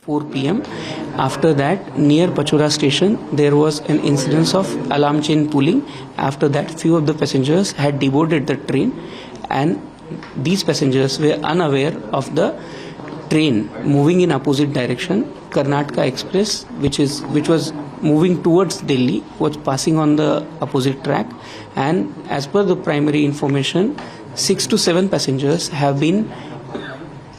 4 p.m. After that, near Pachora station, there was an incidence of alarm chain pulling. After that, few of the passengers had deboarded the train, and these passengers were unaware of the train moving in opposite direction. Karnataka Express, which was moving towards Delhi, was passing on the opposite track, and as per the primary information, 6 to 7 passengers have been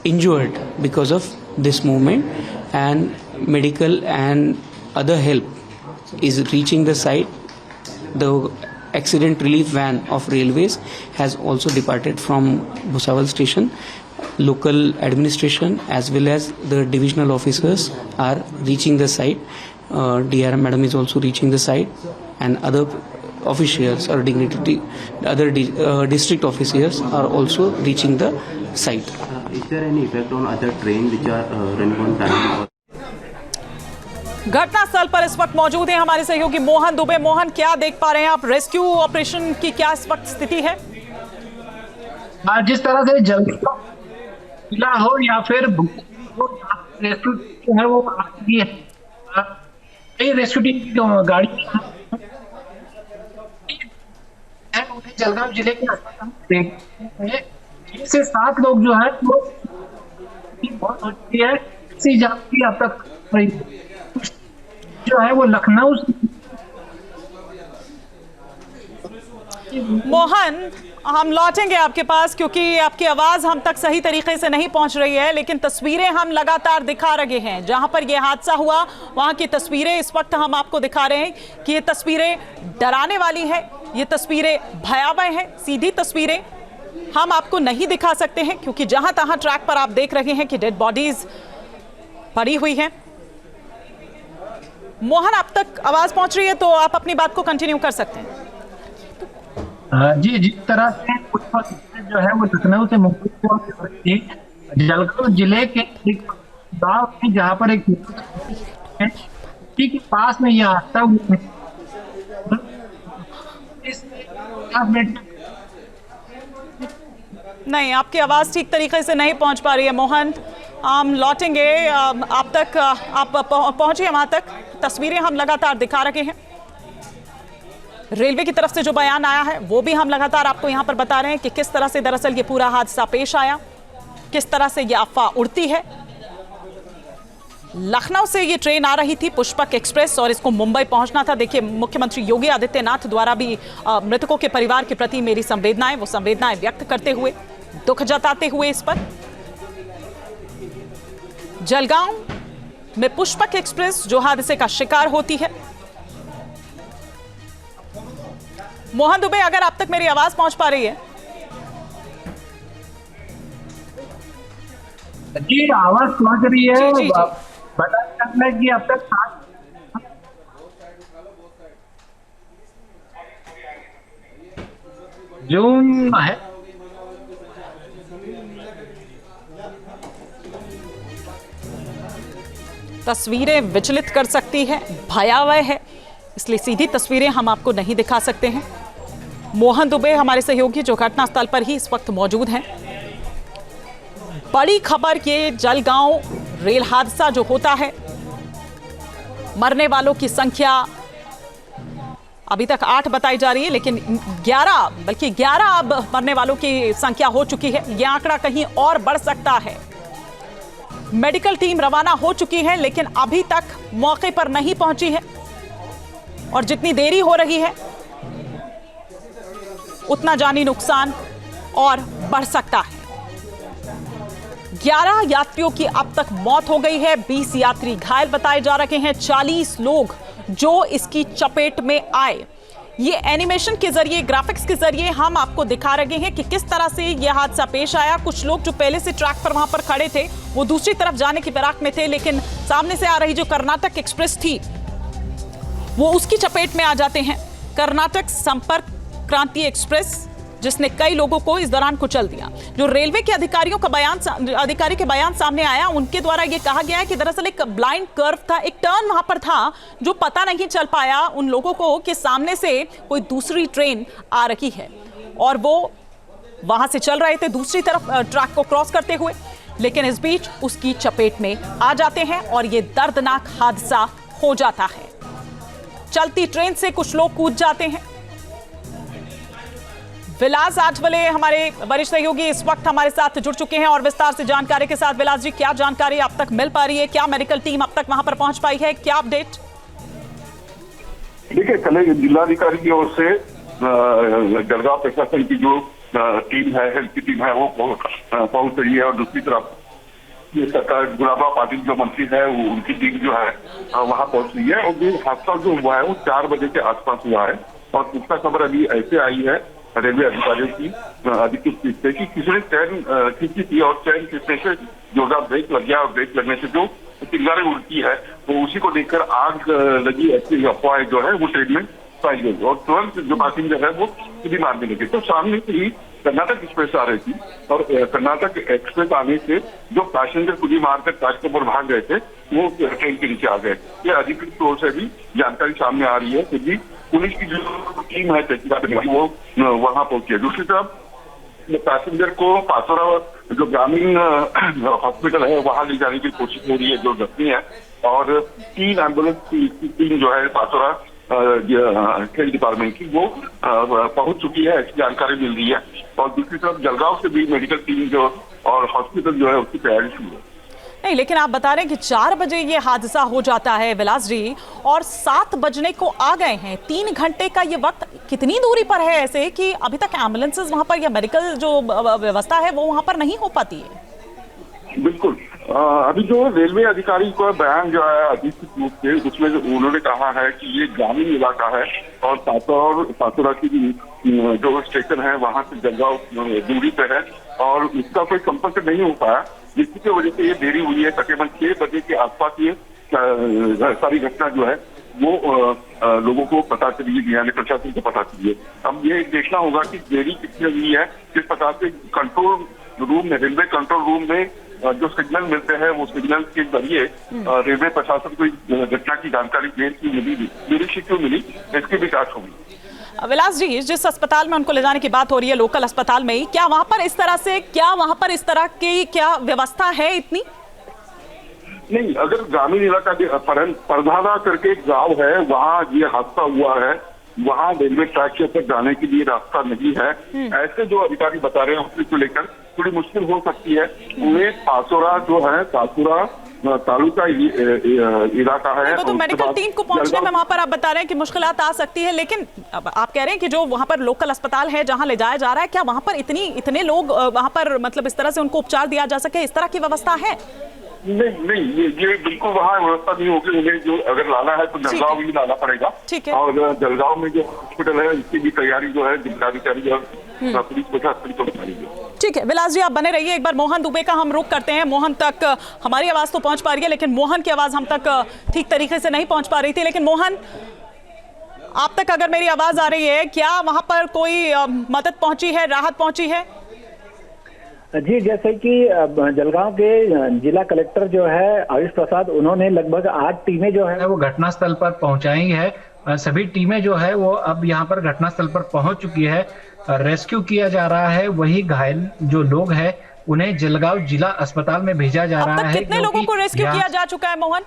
injured because of this movement, and medical and other help is reaching the site. The accident relief van of railways has also departed from Bhusawal station. Local administration as well as the divisional officers are reaching the site. DRM madam is also reaching the site, and other officials or district officers are also reaching the site. Is there any effect on other trains which are running on time? घटना स्थल पर इस वक्त मौजूद है हमारे सहयोगी मोहन दुबे। मोहन, क्या देख पा रहे हैं आप? रेस्क्यू ऑपरेशन की क्या इस वक्त स्थिति है? जिस तरह से जिला हो या फिर रेस्क्यू जो है वो रेस्क्यू टीम की गाड़ी जलगांव जिले के अस्पताल 6 से 7 लोग जो है वो बहुत हो चुकी है। इसी जांच की अब तक जो है वो लखनऊ। मोहन, हम लौटेंगे आपके पास क्योंकि आपकी आवाज हम तक सही तरीके से नहीं पहुंच रही है, लेकिन तस्वीरें हम लगातार दिखा रहे हैं। जहां पर यह हादसा हुआ वहां की तस्वीरें इस वक्त हम आपको दिखा रहे हैं कि ये तस्वीरें डराने वाली है, ये तस्वीरें भयावह हैं। सीधी तस्वीरें हम आपको नहीं दिखा सकते हैं क्योंकि जहां तहां ट्रैक पर आप देख रहे हैं कि डेड बॉडीज पड़ी हुई हैं। मोहन, आप तक आवाज पहुंच रही है तो आप अपनी बात को कंटिन्यू कर सकते हैं। जी, जिस तरह से जो है वो लखनऊ से मुंबई को जलगांव जिले के एक गांव में जहां पर एक के पास में यह हादसा हुआ। नहीं, आपकी आवाज ठीक तरीके से नहीं पहुंच पा रही है मोहन। हम लौटेंगे आप तक, आप पहुंचिए वहां तक। तस्वीरें हम लगातार दिखा रहे हैं। रेलवे की तरफ से जो बयान आया है वो भी हम लगातार आपको यहां पर बता रहे हैं कि किस तरह से दरअसल ये पूरा हादसा पेश आया, किस तरह से ये अफवाह उड़ती है। लखनऊ से ये ट्रेन आ रही थी पुष्पक एक्सप्रेस और इसको मुंबई पहुंचना था। देखिए, मुख्यमंत्री योगी आदित्यनाथ द्वारा भी मृतकों के परिवार के प्रति मेरी संवेदनाएं, वो संवेदनाएं व्यक्त करते हुए, दुख जताते हुए इस पर जलगांव में पुष्पक एक्सप्रेस जो हादसे का शिकार होती है। मोहन दुबे, अगर आप तक मेरी आवाज पहुंच पा रही है? जी, आवाज पहुंच रही है। जी, जी, जी। बता सकता है कि अब तक जून है। तस्वीरें विचलित कर सकती है, भयावह है, इसलिए सीधी तस्वीरें हम आपको नहीं दिखा सकते हैं। मोहन दुबे हमारे सहयोगी जो घटनास्थल पर ही इस वक्त मौजूद हैं। बड़ी खबर, ये जलगांव रेल हादसा जो होता है, मरने वालों की संख्या अभी तक 8 बताई जा रही है, लेकिन 11, बल्कि 11 अब मरने वालों की संख्या हो चुकी है। यह आंकड़ा कहीं और बढ़ सकता है। मेडिकल टीम रवाना हो चुकी है लेकिन अभी तक मौके पर नहीं पहुंची है, और जितनी देरी हो रही है उतना जानी नुकसान और बढ़ सकता है। 11 यात्रियों की अब तक मौत हो गई है, 20 यात्री घायल बताए जा रहे हैं, 40 लोग जो इसकी चपेट में आए। ये एनिमेशन के जरिए, ग्राफिक्स के जरिए हम आपको दिखा रहे हैं कि किस तरह से यह हादसा पेश आया। कुछ लोग जो पहले से ट्रैक पर वहां पर खड़े थे वो दूसरी तरफ जाने की फिराक में थे, लेकिन सामने से आ रही जो कर्नाटक एक्सप्रेस थी वो उसकी चपेट में आ जाते हैं। कर्नाटक संपर्क क्रांति एक्सप्रेस जिसने कई लोगों को इस दौरान कुचल दिया। जो रेलवे के अधिकारी के बयान सामने आया, उनके द्वारा यह कहा गया है कि दरअसल एक ब्लाइंड कर्व था, एक टर्न वहां पर था जो पता नहीं चल पाया उन लोगों को कि सामने से कोई दूसरी ट्रेन आ रही है, और वो वहां से चल रहे थे दूसरी तरफ ट्रैक को क्रॉस करते हुए। लेकिन इस बीच उसकी चपेट में आ जाते हैं और ये दर्दनाक हादसा हो जाता है। चलती ट्रेन से कुछ लोग कूद जाते हैं। विलास आठवले हमारे वरिष्ठ सहयोगी इस वक्त हमारे साथ जुड़ चुके हैं और विस्तार से जानकारी के साथ। विलास जी, क्या जानकारी अब तक मिल पा रही है? क्या मेडिकल टीम अब तक वहां पर पहुंच पाई है? क्या अपडेट? देखिए, कल जिलाधिकारी की ओर से जलगांव प्रशासन की जो टीम है, हेल्थ की टीम है, वो पहुंच रही है। और दूसरी तरफ ये सरकार गुलाबराव पाटिल जो मंत्री है, उनकी टीम जो है वहां पहुंच रही है। और ये हादसा जो हुआ है वो 4 बजे के आसपास हुआ है। और उसका खबर अभी ऐसे आई है रेलवे अधिकारियों की अधिकृत चीज से कि किसी ने चैन खींची थी और चैन खींचने से जोरदार ब्रेक लग गया और ब्रेक लगने से जो चिंगारी उड़ती है तो उसी को देखकर आग लगी ऐसी अफवाह जो है वो ट्रेन में पाई गई। और तुरंत जो पैसेंजर है वो सीधी मारने लगे। तो सामने से ही कर्नाटक एक्सप्रेस आ रही थी और कर्नाटक एक्सप्रेस आने से जो पैसेंजर कुली मारकर ताजपुर भाग गए थे वो ट्रेन के नीचे आ गए। ये अधिकृत तौर से भी जानकारी सामने आ रही है क्योंकि पुलिस की जो टीम है वो वहां पहुंची है। दूसरी तरफ पैसेंजर को पासोरा जो ग्रामीण हॉस्पिटल है वहां ले जाने की कोशिश हो रही है जो जख्मी है। और 3 एम्बुलेंस की टीम जो है पासोरा हेल्थ डिपार्टमेंट की वो पहुंच चुकी है, ऐसी जानकारी मिल रही है। और दूसरी तरफ जलगांव से भी मेडिकल टीम जो और हॉस्पिटल जो है उसकी तैयारी शुरू है। नहीं, लेकिन आप बता रहे हैं कि 4 बजे ये हादसा हो जाता है विलास जी, और 7 बजने को आ गए हैं। 3 घंटे का ये वक्त कितनी दूरी पर है ऐसे कि अभी तक एम्बुलेंसेज वहां पर या मेडिकल जो व्यवस्था है वो वहां पर नहीं हो पाती है? बिल्कुल, अभी जो रेलवे अधिकारी का बयान जो है अधिकृत रूप से उसमें उन्होंने कहा है कि ये ग्रामीण इलाका है और पासोरा की जो स्टेशन है वहां से जलगांव दूरी पे है और उसका कोई संपर्क नहीं हो पाया, जिसकी वजह से ये देरी हुई है। तकरीबन 6 बजे के आसपास ये सारी घटना जो है वो लोगों को पता चली है, यानी प्रशासन को पता चली है। अब ये देखना होगा कि देरी कितनी हुई है, किस प्रकार से कंट्रोल रूम में, रेलवे कंट्रोल रूम में जो सिग्नल मिलते हैं वो सिग्नल के जरिए रेलवे प्रशासन को घटना की जानकारी देर की मिली, क्यों मिली, इसकी भी जांच होगी। विलास जी, जिस अस्पताल में उनको ले जाने की बात हो रही है, लोकल अस्पताल में ही, क्या वहां पर इस तरह की क्या व्यवस्था है इतनी? नहीं, अगर ग्रामीण इलाका परधाना करके एक गांव है वहाँ ये हादसा हुआ है, वहाँ रेलवे ट्रैक के ऊपर जाने के लिए रास्ता नहीं है। ऐसे जो अधिकारी बता रहे हैं उसको लेकर थोड़ी मुश्किल हो सकती है। उन्हें पासोरा जो है, पासोरा तालुका इलाका है। तो मेडिकल टीम को पहुंचने में वहां पर आप बता रहे हैं कि मुश्किलात आ सकती है, लेकिन आप कह रहे हैं कि जो वहां पर लोकल अस्पताल है जहां ले जाया जा रहा है, क्या वहां पर इतने लोग वहां पर मतलब इस तरह से उनको उपचार दिया जा सके, इस तरह की व्यवस्था है? नहीं, ये बिल्कुल वहाँ व्यवस्था नहीं होगी। उन्हें जो अगर लाना है तो जलगांव ही लाना पड़ेगा। और जलगांव में जो हॉस्पिटल है इसकी भी तैयारी जो है जिलाधिकारी और पुलिस प्रशासन को बताई है। ठीक है विलास जी, आप बने रहिए। एक बार मोहन दुबे का हम रुख करते हैं। मोहन तक हमारी आवाज तो पहुंच पा रही है, लेकिन मोहन की आवाज हम तक ठीक तरीके से नहीं पहुंच पा रही थी। लेकिन मोहन, आप तक अगर मेरी आवाज आ रही है, क्या वहां पर कोई मदद पहुंची है, राहत पहुंची है? जी, जैसे कि जलगांव के जिला कलेक्टर जो है आयुष प्रसाद, उन्होंने लगभग 8 टीमें जो है वो घटनास्थल पर पहुंचाई है। सभी टीमें जो है वो अब यहाँ पर घटनास्थल पर पहुंच चुकी है। रेस्क्यू किया जा रहा है। वही घायल जो लोग हैं उन्हें जलगांव जिला अस्पताल में भेजा जा रहा है। कितने लोगों को रेस्क्यू किया जा चुका है मोहन?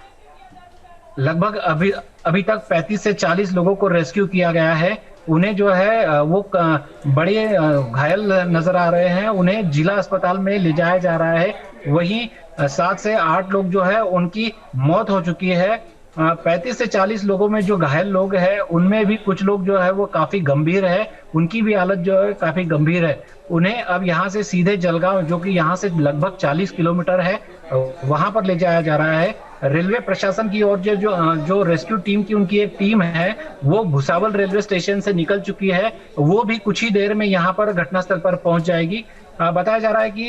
लगभग अभी तक 35 से 40 लोगों को रेस्क्यू किया गया है। उन्हें जो है वो बड़े घायल नजर आ रहे हैं, उन्हें जिला अस्पताल में ले जाया जा रहा है। वहीं 7 से 8 लोग जो है उनकी मौत हो चुकी है। 35 से 40 लोगों में जो घायल लोग हैं उनमें भी कुछ लोग जो है वो काफी गंभीर है, उनकी भी हालत जो है काफी गंभीर है। उन्हें अब यहाँ से सीधे जलगांव, जो कि यहाँ से लगभग 40 किलोमीटर है, वहां पर ले जाया जा रहा है। रेलवे प्रशासन की ओर जो रेस्क्यू टीम की उनकी एक टीम है वो भुसावल रेलवे स्टेशन से निकल चुकी है। वो भी कुछ ही देर में यहाँ पर घटनास्थल पर पहुंच जाएगी। बताया जा रहा है कि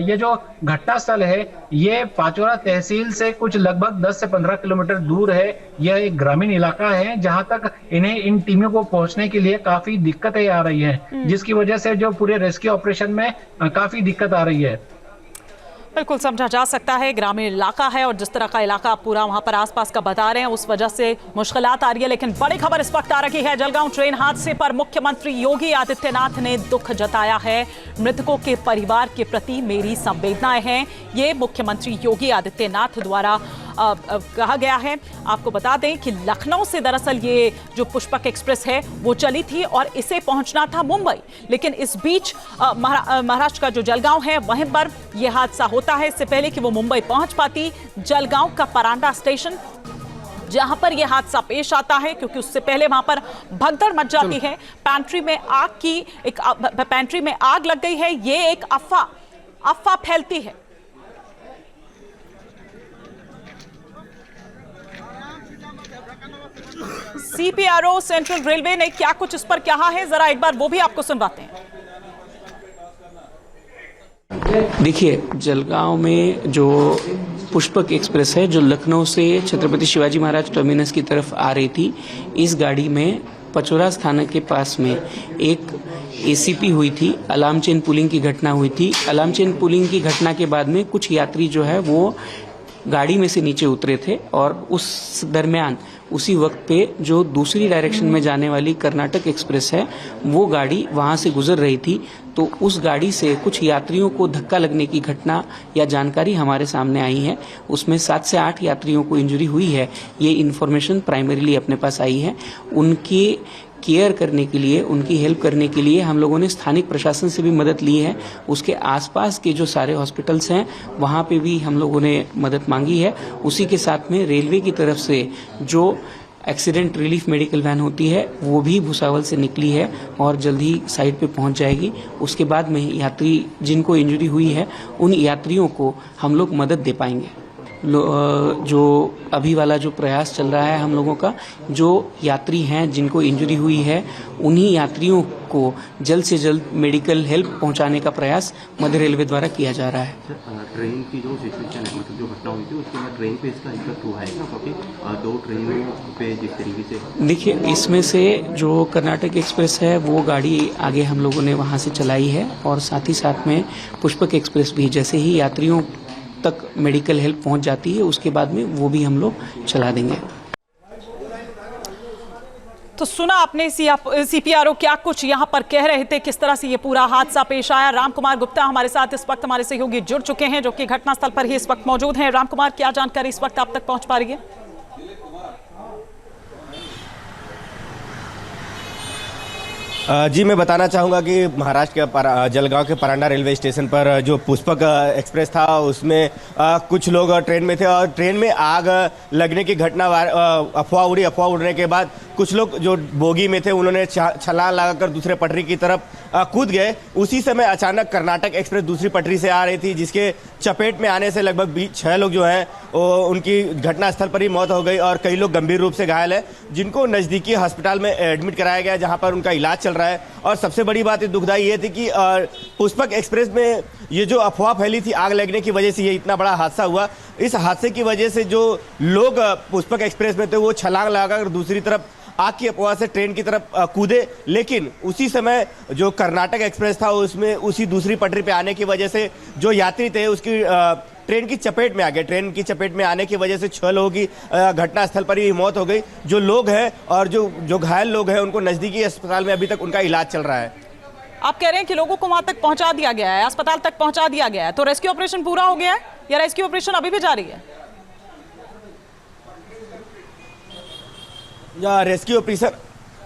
ये जो घटनास्थल है ये पाचोरा तहसील से कुछ लगभग 10 से 15 किलोमीटर दूर है। यह एक ग्रामीण इलाका है जहां तक इन टीमों को पहुंचने के लिए काफी दिक्कतें आ रही हैं, जिसकी वजह से जो पूरे रेस्क्यू ऑपरेशन में काफी दिक्कत आ रही है। बिल्कुल समझा जा सकता है, ग्रामीण इलाका है और जिस तरह का इलाका आप पूरा वहां पर आसपास का बता रहे हैं उस वजह से मुश्किलात आ रही है। लेकिन बड़ी खबर इस वक्त आ रही है, जलगांव ट्रेन हादसे पर मुख्यमंत्री योगी आदित्यनाथ ने दुख जताया है। मृतकों के परिवार के प्रति मेरी संवेदनाएं हैं, ये मुख्यमंत्री योगी आदित्यनाथ द्वारा कहा गया है। आपको बता दें कि लखनऊ से दरअसल ये जो पुष्पक एक्सप्रेस है वो चली थी और इसे पहुंचना था मुंबई, लेकिन इस बीच महाराष्ट्र का जो जलगांव है वहीं पर यह हादसा होता है। इससे पहले कि वो मुंबई पहुंच पाती, जलगांव का परांडा स्टेशन जहां पर यह हादसा पेश आता है, क्योंकि उससे पहले वहां पर भगदड़ मच जाती है। पैंट्री में आग लग गई है, ये एक अफवाह फैलती है। सीपीआरओ सेंट्रल रेलवे ने क्या कुछ इस पर कहा है, जरा एक बार वो भी आपको सुनवाते हैं। देखिए, जलगांव में जो पुष्पक एक्सप्रेस है जो लखनऊ से छत्रपति शिवाजी महाराज टर्मिनस की तरफ आ रही थी, इस गाड़ी में पचोरा थाना के पास में एक एसीपी हुई थी, अलार्म चेन पुलिंग की घटना हुई थी। अलार्म चेन पुलिंग की घटना के बाद में कुछ यात्री जो है वो गाड़ी में से नीचे उतरे थे और उस दरमियान उसी वक्त पे जो दूसरी डायरेक्शन में जाने वाली कर्नाटक एक्सप्रेस है वो गाड़ी वहां से गुजर रही थी, तो उस गाड़ी से कुछ यात्रियों को धक्का लगने की घटना या जानकारी हमारे सामने आई है। उसमें 7 से 8 यात्रियों को इंजरी हुई है, ये इन्फॉर्मेशन प्राइमरीली अपने पास आई है। उनके केयर करने के लिए, उनकी हेल्प करने के लिए हम लोगों ने स्थानिक प्रशासन से भी मदद ली है। उसके आसपास के जो सारे हॉस्पिटल्स हैं वहाँ पे भी हम लोगों ने मदद मांगी है। उसी के साथ में रेलवे की तरफ से जो एक्सीडेंट रिलीफ मेडिकल वैन होती है वो भी भुसावल से निकली है और जल्द ही साइट पे पहुंच जाएगी। उसके बाद में यात्री जिनको इंजरी हुई है उन यात्रियों को हम लोग मदद दे पाएंगे। जो अभी वाला जो प्रयास चल रहा है हम लोगों का, जो यात्री हैं जिनको इंजरी हुई है उन्हीं यात्रियों को जल्द से जल्द मेडिकल हेल्प पहुंचाने का प्रयास मध्य रेलवे द्वारा किया जा रहा है। ट्रेन की जो सिचुएशन है, मतलब जो घटना हुई थी उसके बाद ट्रेन पे इसका इफेक्ट हुआ है ना, क्योंकि 2 ट्रेनों पे जिस तरीके से देखिए, इसमें से जो कर्नाटक एक्सप्रेस है वो गाड़ी आगे हम लोगों ने वहाँ से चलाई है और साथ ही साथ में पुष्पक एक्सप्रेस भी जैसे ही यात्रियों तक मेडिकल हेल्प पहुंच जाती है उसके बाद में वो भी हम लोग चला देंगे। तो सुना आपने सीपीआरओ क्या कुछ यहां पर कह रहे थे, किस तरह से ये पूरा हादसा पेश आया। राम कुमार गुप्ता हमारे साथ इस वक्त हमारे सहयोगी जुड़ चुके हैं जो कि घटनास्थल पर ही इस वक्त मौजूद हैं। राम कुमार, क्या जानकारी इस वक्त आप तक पहुंच पा रही है? जी, मैं बताना चाहूँगा कि महाराष्ट्र के जलगांव के परांडा रेलवे स्टेशन पर जो पुष्पक एक्सप्रेस था उसमें कुछ लोग ट्रेन में थे और ट्रेन में आग लगने की घटना अफवाह उड़ने के बाद कुछ लोग जो बोगी में थे उन्होंने छलांग लगाकर दूसरे पटरी की तरफ कूद गए। उसी समय अचानक कर्नाटक एक्सप्रेस दूसरी पटरी से आ रही थी जिसके चपेट में आने से लगभग 6 लोग जो हैं उनकी घटनास्थल पर ही मौत हो गई और कई लोग गंभीर रूप से घायल हैं जिनको नज़दीकी अस्पताल में एडमिट कराया गया जहां पर उनका इलाज चल रहा है। और सबसे बड़ी बात दुखदायी ये थी कि पुष्पक एक्सप्रेस में ये जो अफवाह फैली थी आग लगने की वजह से ये इतना बड़ा हादसा हुआ। इस हादसे की वजह से जो लोग पुष्पक एक्सप्रेस में थे वो छलांग लगाकर दूसरी तरफ आग की अफवाह से ट्रेन की तरफ कूदे, लेकिन उसी समय जो कर्नाटक एक्सप्रेस था उसमें उसी दूसरी पटरी पे आने की वजह से जो यात्री थे उसकी ट्रेन की चपेट में आ गए। ट्रेन की चपेट में आने की वजह से 6 लोगों की घटनास्थल पर ही मौत हो गई। जो लोग हैं और जो घायल लोग हैं उनको नजदीकी अस्पताल में अभी तक उनका इलाज चल रहा है। आप कह रहे हैं कि लोगों को वहां तक पहुंचा दिया गया है, अस्पताल तक पहुंचा दिया गया है, तो रेस्क्यू ऑपरेशन पूरा हो गया है या रेस्क्यू ऑपरेशन अभी भी जारी है? रेस्क्यू ऑपरेशन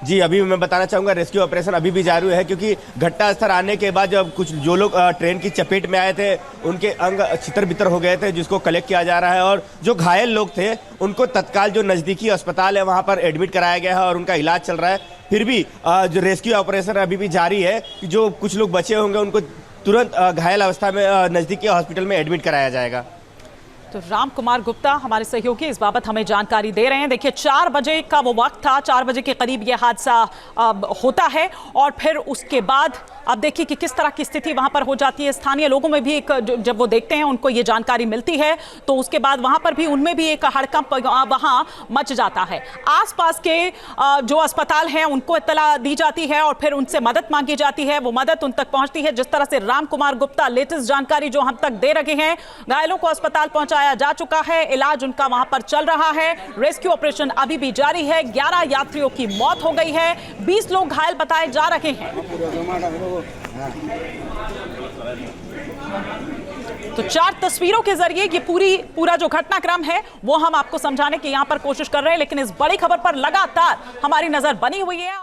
जी अभी मैं बताना चाहूँगा रेस्क्यू ऑपरेशन अभी भी जारी है क्योंकि घटनास्थल आने के बाद जब कुछ जो लोग ट्रेन की चपेट में आए थे उनके अंग छितर-बितर हो गए थे जिसको कलेक्ट किया जा रहा है और जो घायल लोग थे उनको तत्काल जो नज़दीकी अस्पताल है वहाँ पर एडमिट कराया गया है और उनका इलाज चल रहा है। फिर भी जो रेस्क्यू ऑपरेशन अभी भी जारी है कि जो कुछ लोग बचे होंगे उनको तुरंत घायल अवस्था में नज़दीकी हॉस्पिटल में एडमिट कराया जाएगा। तो राम कुमार गुप्ता हमारे सहयोगी इस बाबत हमें जानकारी दे रहे हैं। देखिए 4 बजे का वो वक्त था, 4 बजे के करीब ये हादसा होता है और फिर उसके बाद अब देखिए कि किस तरह की स्थिति वहां पर हो जाती है। स्थानीय लोगों में भी एक जब वो देखते हैं उनको ये जानकारी मिलती है तो उसके बाद वहां पर भी उनमें भी एक हड़कंप वहां मच जाता है। आसपास के जो अस्पताल हैं उनको इत्तला दी जाती है और फिर उनसे मदद मांगी जाती है, वो मदद उन तक पहुंचती है। जिस तरह से राम कुमार गुप्ता लेटेस्ट जानकारी जो हम तक दे रहे हैं, घायलों को अस्पताल पहुंचाया जा चुका है, इलाज उनका वहां पर चल रहा है, रेस्क्यू ऑपरेशन अभी भी जारी है। 11 यात्रियों की मौत हो गई है, 20 लोग घायल बताए जा रहे हैं। तो 4 तस्वीरों के जरिए ये पूरा जो घटनाक्रम है वो हम आपको समझाने की यहां पर कोशिश कर रहे हैं, लेकिन इस बड़ी खबर पर लगातार हमारी नजर बनी हुई है।